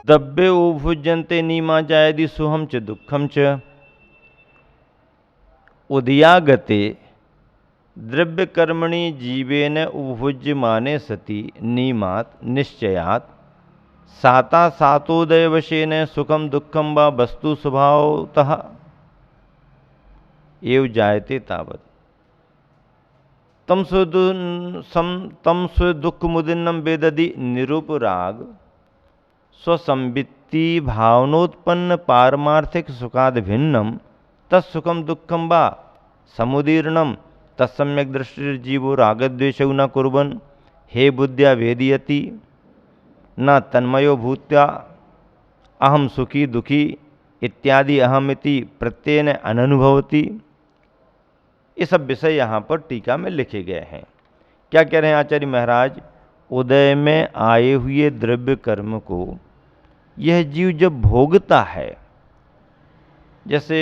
द्रव्ये उपभुज्यन्ते नीमा जायति सुखम च दुःखम च। उदयागते द्रव्य कर्मणि जीवेन उपभुज्यमाने सति नीमात् निश्चयात् साता सातोदयवशेन सुखम दुःखम वा वस्तु स्वभावतः एव जायते तावत् तम स्वदुःखमुदिन्नं वेदधि निरूपराग स्वसंवित्ति भावनोत्पन्न पारमार्थिक सुखाद भिन्नम तत्सुखम दुःखम वा समुदीर्णम तत्सम्यक दृष्टिर्जीवो रागद्वेषौ न कुर्वन् हे बुद्ध्या वेदयति न तन्मयो भूत्या अहम सुखी दुखी इत्यादि अहमिति प्रत्ययन अननुभवति। ये सब विषय यहाँ पर टीका में लिखे गए हैं। क्या कह रहे हैं आचार्य महाराज? उदय में आए हुए द्रव्य कर्म को यह जीव जब भोगता है, जैसे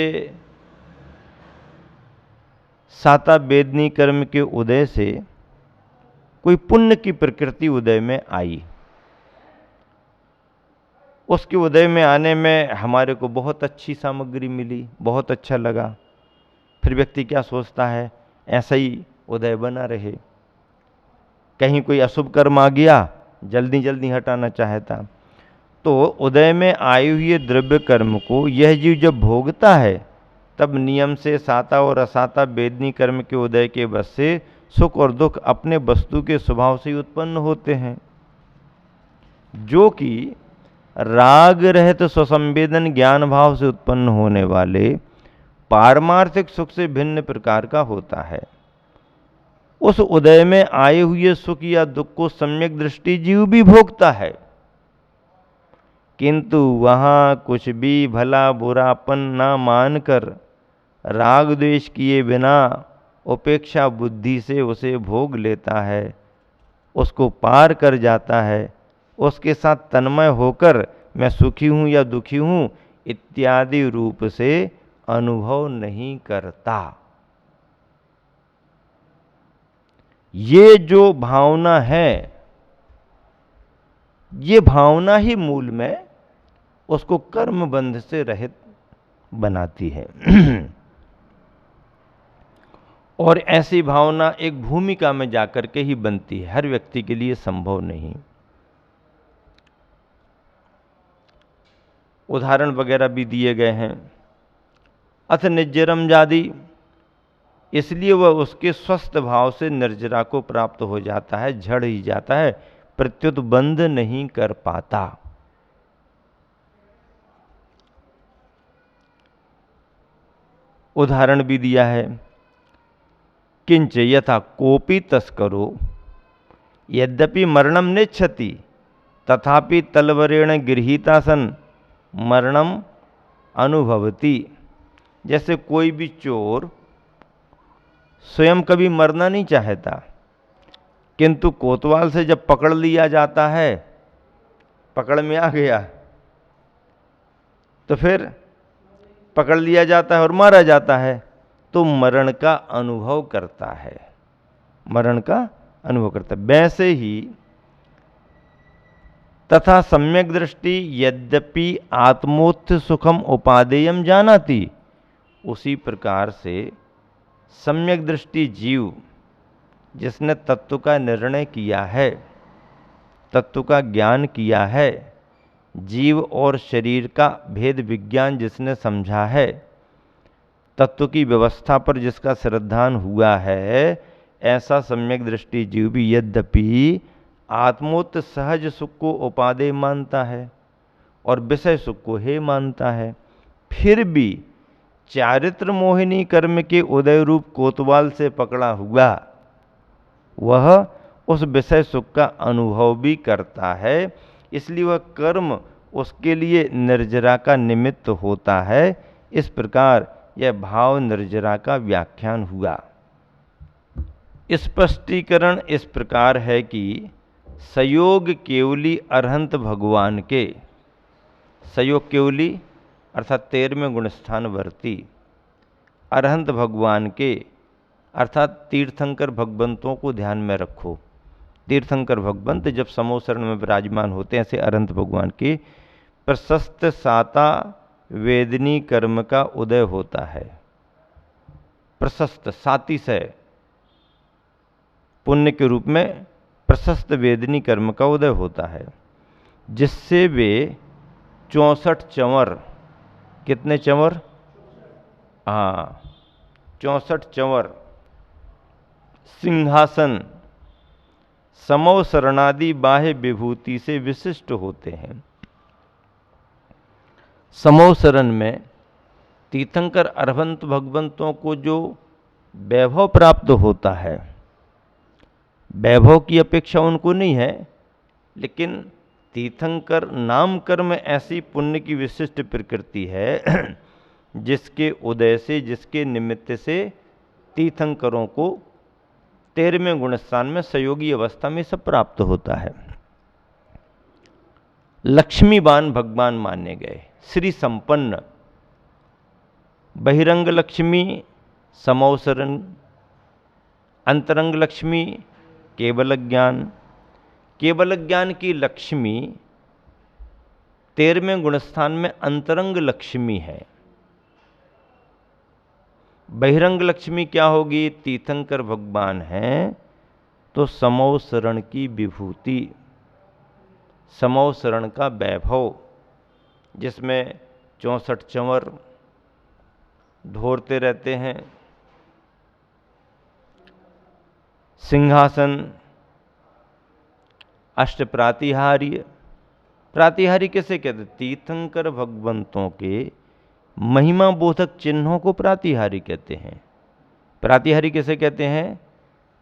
साता वेदनी कर्म के उदय से कोई पुण्य की प्रकृति उदय में आई, उसके उदय में आने में हमारे को बहुत अच्छी सामग्री मिली, बहुत अच्छा लगा, फिर व्यक्ति क्या सोचता है, ऐसा ही उदय बना रहे। कहीं कोई अशुभ कर्म आ गया, जल्दी जल्दी हटाना चाहता। तो उदय में आए हुए द्रव्य कर्म को यह जीव जब भोगता है, तब नियम से साता और असाता वेदनी कर्म के उदय के वश से सुख और दुख अपने वस्तु के स्वभाव से उत्पन्न होते हैं, जो कि राग रहित स्वसंवेदन ज्ञान भाव से उत्पन्न होने वाले पारमार्थिक सुख से भिन्न प्रकार का होता है। उस उदय में आए हुए सुख या दुख को सम्यक दृष्टि जीव भी भोगता है, किंतु वहां कुछ भी भला बुरापन ना मानकर राग द्वेष किए बिना उपेक्षा बुद्धि से उसे भोग लेता है, उसको पार कर जाता है, उसके साथ तन्मय होकर मैं सुखी हूं या दुखी हूं इत्यादि रूप से अनुभव नहीं करता। ये जो भावना है, ये भावना ही मूल में उसको कर्म बंध से रहित बनाती है। और ऐसी भावना एक भूमिका में जाकर के ही बनती है, हर व्यक्ति के लिए संभव नहीं। उदाहरण वगैरह भी दिए गए हैं। अथ निर्जरम जादि, इसलिए वह उसके स्वस्थ भाव से निर्जरा को प्राप्त हो जाता है, झड़ ही जाता है, प्रत्युत बंध नहीं कर पाता। उदाहरण भी दिया है। किंच यथा कोपी तस्करो यद्यपि मरणम नेच्छति तथापि तलवरेण गृहीता सन मरणम अनुभवति। जैसे कोई भी चोर स्वयं कभी मरना नहीं चाहता, किंतु कोतवाल से जब पकड़ लिया जाता है, पकड़ में आ गया, तो फिर पकड़ लिया जाता है और मारा जाता है, तो मरण का अनुभव करता है, मरण का अनुभव करता है। वैसे ही तथा सम्यक दृष्टि यद्यपि आत्मोत्थ सुखम उपादेयम जानाति, उसी प्रकार से सम्यक दृष्टि जीव जिसने तत्व का निर्णय किया है, तत्व का ज्ञान किया है, जीव और शरीर का भेद विज्ञान जिसने समझा है, तत्व की व्यवस्था पर जिसका श्रद्धान हुआ है, ऐसा सम्यक दृष्टि जीव भी यद्यपि आत्मोत्त सहज सुख को उपादेय मानता है और विषय सुख को हे मानता है, फिर भी चारित्र मोहिनी कर्म के उदय रूप कोतवाल से पकड़ा हुआ वह उस विषय सुख का अनुभव भी करता है। इसलिए वह कर्म उसके लिए निर्जरा का निमित्त होता है। इस प्रकार यह भाव निर्जरा का व्याख्यान हुआ। स्पष्टीकरण इस प्रकार है कि सयोग केवली अरहंत भगवान के, सयोग केवली अर्थात 13वें गुणस्थान वर्ती, अरहंत भगवान के अर्थात तीर्थंकर भगवंतों को ध्यान में रखो। तीर्थंकर भगवंत जब समोसरण में विराजमान होते हैं, ऐसे अरहंत भगवान के प्रशस्त साता वेदनी कर्म का उदय होता है। प्रशस्त सातिशय पुण्य के रूप में प्रशस्त वेदनी कर्म का उदय होता है, जिससे वे 64 चंवर, कितने चंवर? हाँ, 64 चंवर, सिंहासन, समो शरणादि बाह्य विभूति से विशिष्ट होते हैं। समो शरण में तीर्थंकर अरहंत भगवंतों को जो वैभव प्राप्त होता है, वैभव की अपेक्षा उनको नहीं है, लेकिन तीर्थंकर नाम कर्म ऐसी पुण्य की विशिष्ट प्रकृति है जिसके उदय से, जिसके निमित्त से तीर्थंकरों को 13वें गुणस्थान में सहयोगी अवस्था में सब प्राप्त होता है। लक्ष्मीवान भगवान माने गए, श्री संपन्न, बहिरंग लक्ष्मी समोसरण, अंतरंग लक्ष्मी केवल ज्ञान, केवल ज्ञान की लक्ष्मी 13वें गुणस्थान में अंतरंग लक्ष्मी है। बहिरंग लक्ष्मी क्या होगी? तीर्थंकर भगवान हैं तो समोसरण की विभूति, समोसरण का वैभव, जिसमें 64 चंवर ढोरते रहते हैं, सिंहासन, अष्ट प्रातिहार्य। प्रातिहार्य किसे कहते? तीर्थंकर भगवंतों के महिमा बोधक चिन्हों को प्रातिहार्य कहते हैं। प्रातिहार्य किसे कहते हैं?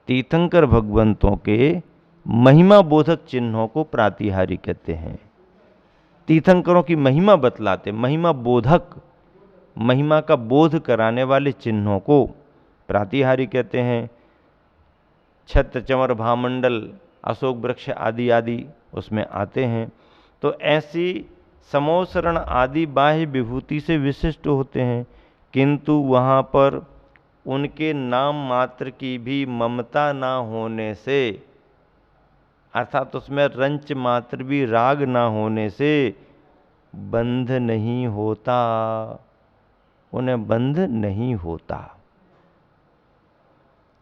तीर्थंकर भगवंतों के महिमा बोधक चिन्हों को प्रातिहार्य कहते हैं। तीर्थंकरों की महिमा बतलाते, महिमा बोधक, महिमा का बोध कराने वाले चिन्हों को प्रातिहार्य कहते हैं। छत्र चंवर भामंडल अशोक वृक्ष आदि आदि उसमें आते हैं। तो ऐसी समोसरण आदि बाह्य विभूति से विशिष्ट होते हैं, किंतु वहाँ पर उनके नाम मात्र की भी ममता ना होने से, अर्थात उसमें रंच मात्र भी राग ना होने से बंध नहीं होता, उन्हें बंध नहीं होता,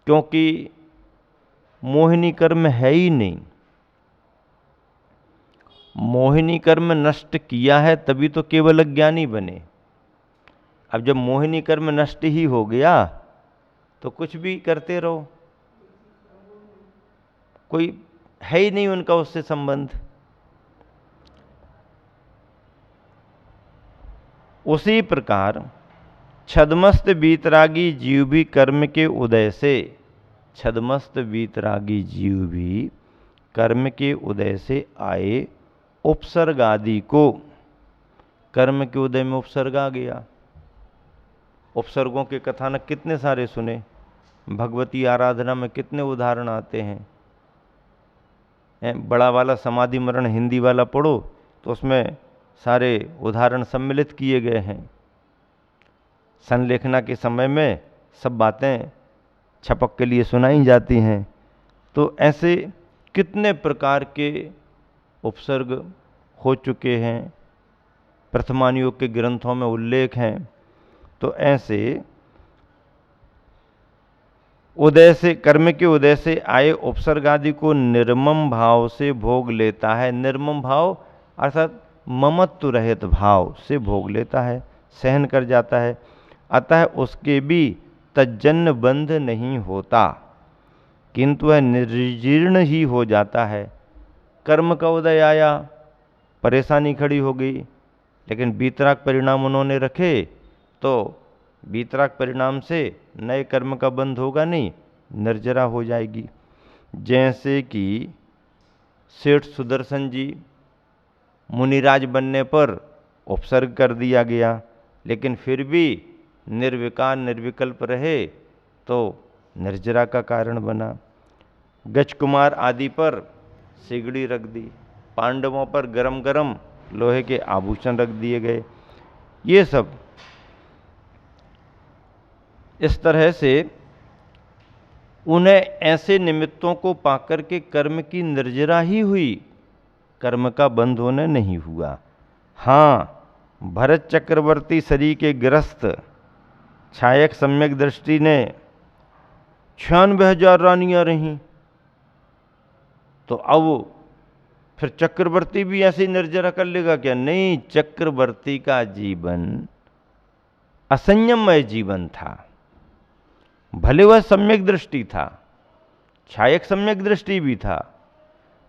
क्योंकि मोहिनी कर्म है ही नहीं। मोहिनी कर्म नष्ट किया है तभी तो केवल अज्ञानी बने। अब जब मोहिनी कर्म नष्ट ही हो गया तो कुछ भी करते रहो, कोई है ही नहीं उनका उससे संबंध। उसी प्रकार छदमस्त वीतरागी जीव भी कर्म के उदय से, छदमस्त वीतरागी जीव भी कर्म के उदय से आए उपसर्ग आदि को, कर्म के उदय में उपसर्ग आ गया। उपसर्गों के कथानक कितने सारे सुने, भगवती आराधना में कितने उदाहरण आते हैं। बड़ा वाला समाधि मरण हिंदी वाला पढ़ो तो उसमें सारे उदाहरण सम्मिलित किए गए हैं। संलेखना के समय में सब बातें छपक के लिए सुनाई जाती हैं। तो ऐसे कितने प्रकार के उपसर्ग हो चुके हैं, प्रथमानुयोग के ग्रंथों में उल्लेख हैं। तो ऐसे उदय से, कर्म के उदय से आए उपसर्ग आदि को निर्मम भाव से भोग लेता है। निर्मम भाव अर्थात ममत्व रहित भाव से भोग लेता है, सहन कर जाता है। अतः उसके भी तज्जन्य बंध नहीं होता, किंतु वह निर्जीर्ण ही हो जाता है। कर्म का उदय आया, परेशानी खड़ी हो गई, लेकिन बीतराग परिणाम उन्होंने रखे तो बीतराग परिणाम से नए कर्म का बंध होगा नहीं, निर्जरा हो जाएगी। जैसे कि सेठ सुदर्शन जी मुनिराज बनने पर उपसर्ग कर दिया गया, लेकिन फिर भी निर्विकार निर्विकल्प रहे तो निर्जरा का कारण बना। गज कुमार आदि पर सिगड़ी रख दी, पांडवों पर गरम गरम लोहे के आभूषण रख दिए गए। ये सब इस तरह से उन्हें ऐसे निमित्तों को पाकर के कर्म की निर्जरा ही हुई, कर्म का बंध होने नहीं हुआ। हाँ, भरत चक्रवर्ती सरी के ग्रस्त छायक सम्यक दृष्टि ने 96,000 रानियां रहीं, तो अब फिर चक्रवर्ती भी ऐसे ही निर्जरा कर लेगा क्या? नहीं, चक्रवर्ती का जीवन असंयममय जीवन था। भले वह सम्यक दृष्टि था, छायक सम्यक दृष्टि भी था,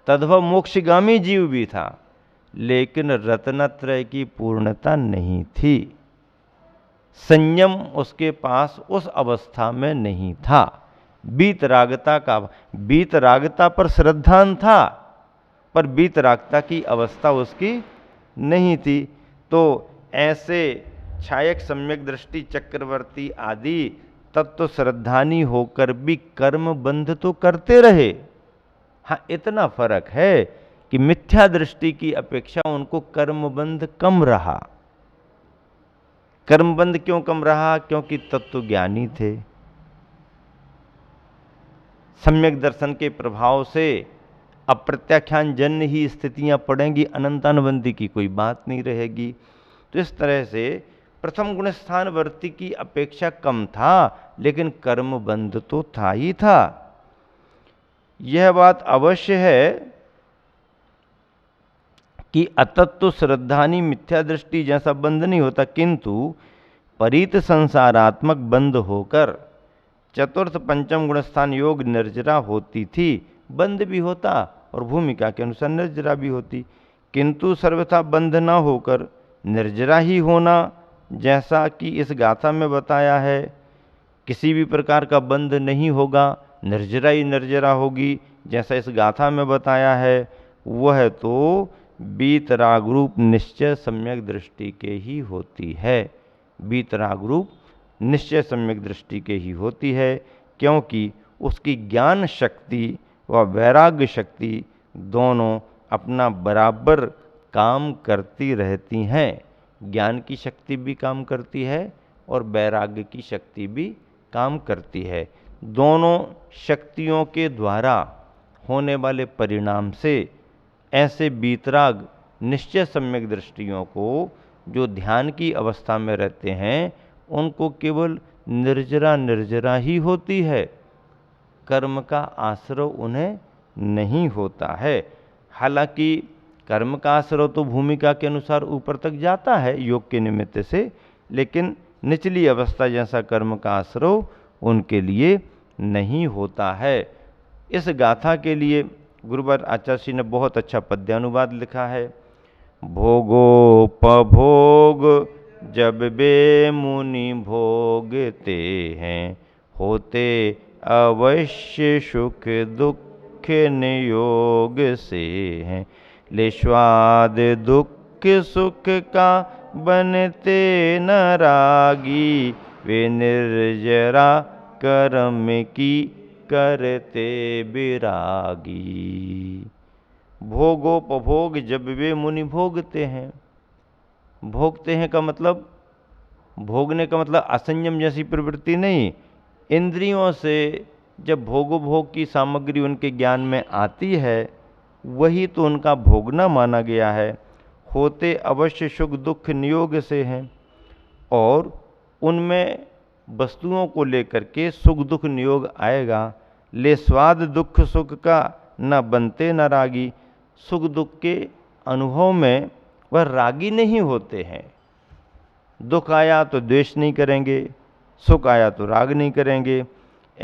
तद्भव मोक्षगामी जीव भी था, लेकिन रत्नत्रय की पूर्णता नहीं थी। संयम उसके पास उस अवस्था में नहीं था। वीतरागता पर श्रद्धान था, पर वीतरागता की अवस्था उसकी नहीं थी। तो ऐसे छायक सम्यक दृष्टि चक्रवर्ती आदि तत्व श्रद्धानी होकर भी कर्म बंध तो करते रहे। हाँ, इतना फर्क है कि मिथ्या दृष्टि की अपेक्षा उनको कर्मबंध कम रहा। कर्मबंध क्यों कम रहा? क्योंकि तत्व ज्ञानी थे। सम्यक दर्शन के प्रभाव से अप्रत्याख्यान जन्य ही स्थितियां पड़ेंगी, अनंतानुबंधी की कोई बात नहीं रहेगी। तो इस तरह से प्रथम गुण स्थान वर्ती की अपेक्षा कम था, लेकिन कर्मबंध तो था ही था। यह बात अवश्य है कि अतत्व श्रद्धानी मिथ्या दृष्टि जैसा बंध नहीं होता, किंतु परीत संसारात्मक बंध होकर चतुर्थ पंचम गुणस्थान योग निर्जरा होती थी। बंध भी होता और भूमिका के अनुसार निर्जरा भी होती, किंतु सर्वथा बंध न होकर निर्जरा ही होना, जैसा कि इस गाथा में बताया है। किसी भी प्रकार का बंध नहीं होगा, निर्जरा ही निर्जरा होगी, जैसा इस गाथा में बताया है। वह तो वीतराग रूप निश्चय सम्यक दृष्टि के ही होती है। वीतराग रूप निश्चय सम्यक दृष्टि के ही होती है, क्योंकि उसकी ज्ञान शक्ति व वैराग्य शक्ति दोनों अपना बराबर काम करती रहती हैं। ज्ञान की शक्ति भी काम करती है और वैराग्य की शक्ति भी काम करती है। दोनों शक्तियों के द्वारा होने वाले परिणाम से ऐसे वीतराग निश्चय सम्यक दृष्टियों को, जो ध्यान की अवस्था में रहते हैं, उनको केवल निर्जरा निर्जरा ही होती है, कर्म का आश्रय उन्हें नहीं होता है। हालांकि कर्म का आश्रय तो भूमिका के अनुसार ऊपर तक जाता है योग के निमित्त से, लेकिन निचली अवस्था जैसा कर्म का आश्रय उनके लिए नहीं होता है। इस गाथा के लिए गुरुवर आचार्य जी ने बहुत अच्छा पद्यानुवाद लिखा है। भोगोपभोग जब बे मुनि भोगते हैं, होते अवश्य सुख दुख नियोग से हैं। ले स्वाद दुख सुख का बनते न रागी, वे निर्जरा कर्म की करते विरागी। भोगोपभोग जब वे मुनि भोगते हैं, भोगते हैं का मतलब, भोगने का मतलब असंयम जैसी प्रवृत्ति नहीं। इंद्रियों से जब भोगोपभोग की सामग्री उनके ज्ञान में आती है, वही तो उनका भोगना माना गया है। होते अवश्य सुख दुख नियोग से हैं, और उनमें वस्तुओं को लेकर के सुख दुख नियोग आएगा। ले स्वाद दुख सुख का न बनते न रागी, सुख दुख के अनुभव में वह रागी नहीं होते हैं। दुख आया तो द्वेष नहीं करेंगे, सुख आया तो राग नहीं करेंगे।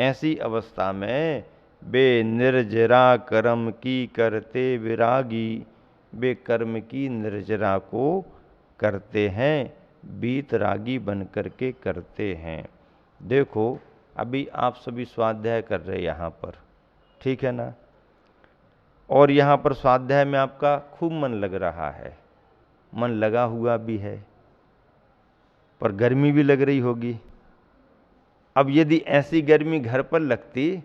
ऐसी अवस्था में वे निर्जरा कर्म की करते विरागी, वे कर्म की निर्जरा को करते हैं, वीतरागी बन करके करते हैं। देखो, अभी आप सभी स्वाध्याय कर रहे हैं यहाँ पर, ठीक है ना? और यहाँ पर स्वाध्याय में आपका खूब मन लग रहा है, मन लगा हुआ भी है, पर गर्मी भी लग रही होगी। अब यदि ऐसी गर्मी घर पर लगती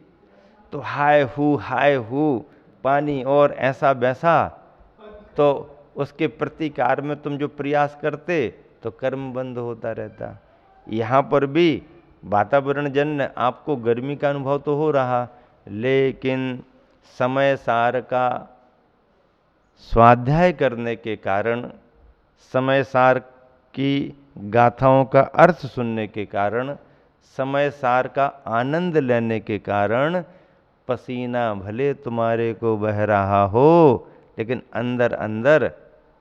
तो हाय हू पानी और ऐसा वैसा, तो उसके प्रतिकार में तुम जो प्रयास करते तो कर्म बंद होता रहता। यहाँ पर भी वातावरण जन्य आपको गर्मी का अनुभव तो हो रहा, लेकिन समय सार का स्वाध्याय करने के कारण समय सार की गाथाओं का अर्थ सुनने के कारण, समय सार का आनंद लेने के कारण पसीना भले तुम्हारे को बह रहा हो, लेकिन अंदर अंदर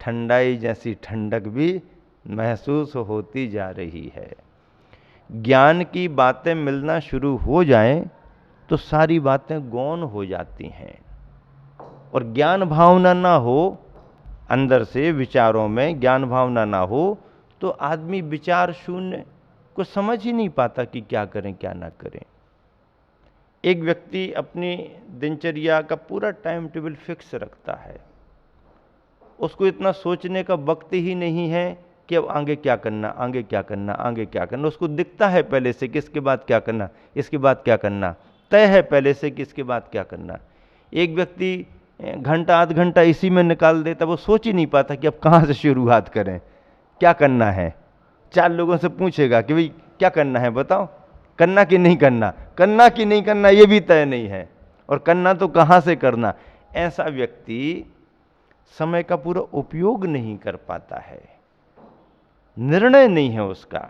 ठंडाई जैसी ठंडक भी महसूस होती जा रही है। ज्ञान की बातें मिलना शुरू हो जाएं तो सारी बातें गौण हो जाती हैं, और ज्ञान भावना ना हो, अंदर से विचारों में ज्ञान भावना ना हो तो आदमी विचार शून्य को समझ ही नहीं पाता कि क्या करें क्या ना करें। एक व्यक्ति अपनी दिनचर्या का पूरा टाइम टेबल फिक्स रखता है, उसको इतना सोचने का वक्त ही नहीं है कि अब आगे क्या करना, आगे क्या करना, आगे क्या करना। उसको दिखता है पहले से कि इसके बाद क्या करना, इसके बाद क्या करना, तय है पहले से कि इसके बाद क्या करना। एक व्यक्ति घंटा आध घंटा इसी में निकाल देता, वो सोच ही नहीं पाता कि अब कहाँ से शुरुआत करें, क्या करना है। 4 लोगों से पूछेगा कि भाई क्या करना है, बताओ, करना कि नहीं करना, करना कि नहीं करना ये भी तय नहीं है, और करना तो कहाँ से करना। ऐसा व्यक्ति समय का पूरा उपयोग नहीं कर पाता है, निर्णय नहीं है उसका।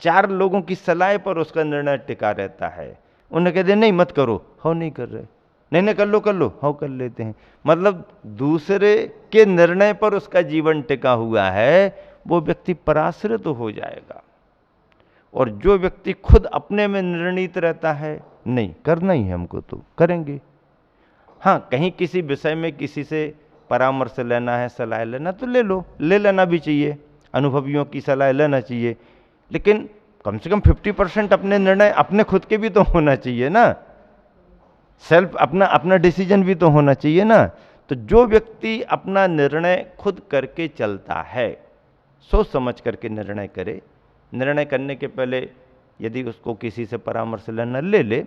4 लोगों की सलाह पर उसका निर्णय टिका रहता है। उन्हें कहते नहीं मत करो, हो नहीं कर रहे, नहीं नहीं कर लो, हो कर लेते हैं। मतलब दूसरे के निर्णय पर उसका जीवन टिका हुआ है, वो व्यक्ति पराश्रित हो जाएगा। और जो व्यक्ति खुद अपने में निर्णीत रहता है, नहीं करना ही है हमको तो करेंगे, हाँ कहीं किसी विषय में किसी से परामर्श लेना है, सलाह लेना तो ले लो, ले लेना भी चाहिए, अनुभवियों की सलाह लेना चाहिए, लेकिन कम से कम 50% अपने निर्णय अपने खुद के भी तो होना चाहिए ना, सेल्फ अपना डिसीजन भी तो होना चाहिए ना। तो जो व्यक्ति अपना निर्णय खुद करके चलता है, सोच समझ करके निर्णय करे, निर्णय करने के पहले यदि उसको किसी से परामर्श लेना ले ले,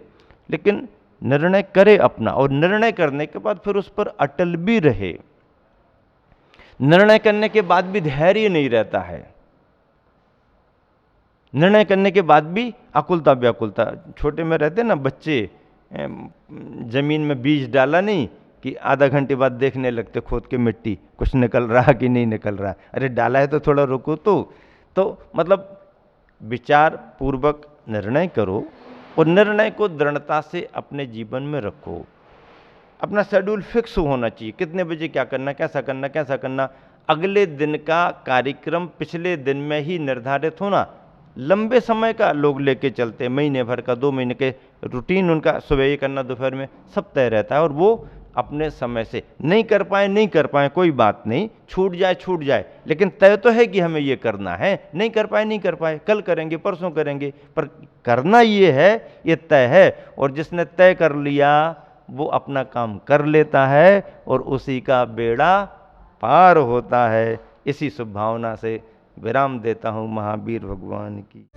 लेकिन निर्णय करे अपना, और निर्णय करने के बाद फिर उस पर अटल भी रहे। निर्णय करने के बाद भी धैर्य नहीं रहता है, निर्णय करने के बाद भी आकुलता व्याकुलता। छोटे में रहते ना बच्चे, जमीन में बीज डाला नहीं कि आधा घंटे बाद देखने लगते खोद के मिट्टी कुछ निकल रहा कि नहीं निकल रहा, अरे डाला है तो थोड़ा रुको। तो मतलब विचार पूर्वक निर्णय करो, और निर्णय को दृढ़ता से अपने जीवन में रखो। अपना शेड्यूल फिक्स होना चाहिए, कितने बजे क्या करना, कैसा करना, कैसा करना। अगले दिन का कार्यक्रम पिछले दिन में ही निर्धारित होना। लंबे समय का लोग लेके चलते, महीने भर का, 2 महीने के रूटीन उनका, सुबह ये करना, दोपहर में, सब तय रहता है, और वो अपने समय से नहीं कर पाए कोई बात नहीं, छूट जाए, लेकिन तय तो है कि हमें ये करना है। नहीं कर पाए कल करेंगे, परसों करेंगे, पर करना ये है, ये तय है। और जिसने तय कर लिया वो अपना काम कर लेता है, और उसी का बेड़ा पार होता है। इसी शुभ भावना से विराम देता हूँ महावीर भगवान की।